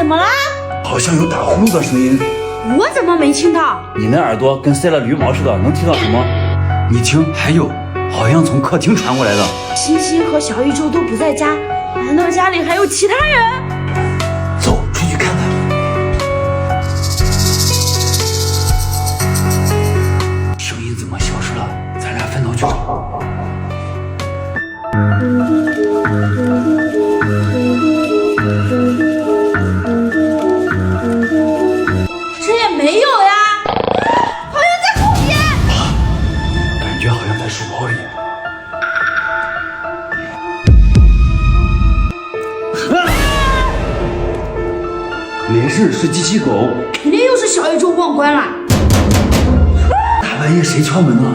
么了？好像有打呼噜的声音。我怎么没听到？你那耳朵跟塞了驴毛似的，能听到什么？你听，还有，好像从客厅传过来的。星星和小宇宙都不在家，难道家里还有其他人？走出去看看。声音怎么消失了？咱俩分头去找。这也没有呀，好像在后面。感觉好像在书包里。没事，是机器狗。肯定又是小宇宙忘关了。大半夜谁敲门啊？